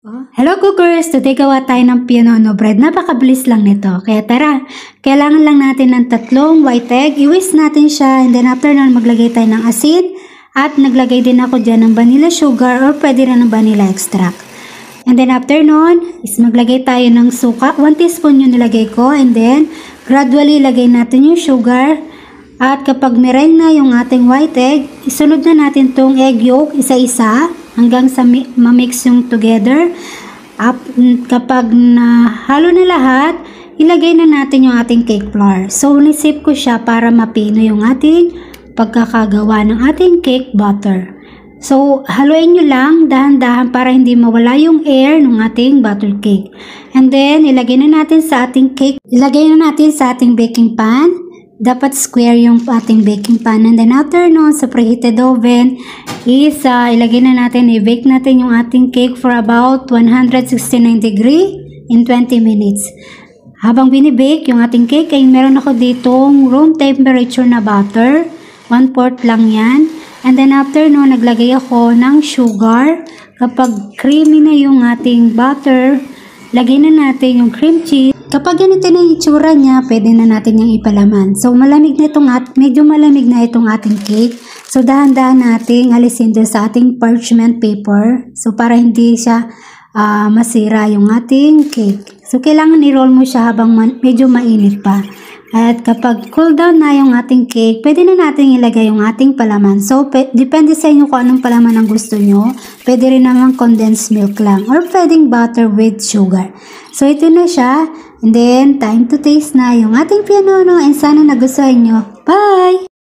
Hello cookers! Today gawa tayo ng pianono bread. Napakabilis lang nito. Kaya tara, kailangan lang natin ng 3 white egg. I-whisk natin siya and then after nun maglagay tayo ng asin. At naglagay din ako dyan ng vanilla sugar or pwede rin ng vanilla extract. And then after nun is maglagay tayo ng suka. 1 teaspoon yung nilagay ko and then gradually lagay natin yung sugar. At kapag meringue na yung ating white egg, isunod na natin tong egg yolk isa-isa hanggang sa ma-mix yung together. Kapag nahalo na lahat, ilagay na natin yung ating cake flour. So, nisip ko siya para mapino yung ating pagkakagawa ng ating cake batter. So, haluin nyo lang dahan-dahan para hindi mawala yung air ng ating butter cake. And then, ilagay na natin sa ating cake. Ilagay na natin sa ating baking pan. Dapat square yung ating baking pan. And then after nun, sa preheated oven, ilagay na natin, i-bake natin yung ating cake for about 169 degree in 20 minutes. Habang binibake yung ating cake, ay meron ako ditong room temperature na butter. 1/4 lang yan. And then after nun, naglagay ako ng sugar. Kapag creamy na yung ating butter, lagay na natin yung cream cheese. Kapag ganito na yung itsura niya, pwede na natin yung ipalaman. So, medyo malamig na itong ating cake. So, dahan-dahan natin alisin doon sa ating parchment paper. So, para hindi siya masira yung ating cake. So, kailangan i-roll mo siya habang medyo mainit pa. At kapag cool down na yung ating cake, pwede na natin ilagay yung ating palaman. So, depende sa inyo kung anong palaman ang gusto nyo. Pwede rin naman condensed milk lang. Or pwedeng butter with sugar. So, ito na siya. And then, time to taste na yung ating pianono. And sana nagustuhan nyo. Bye!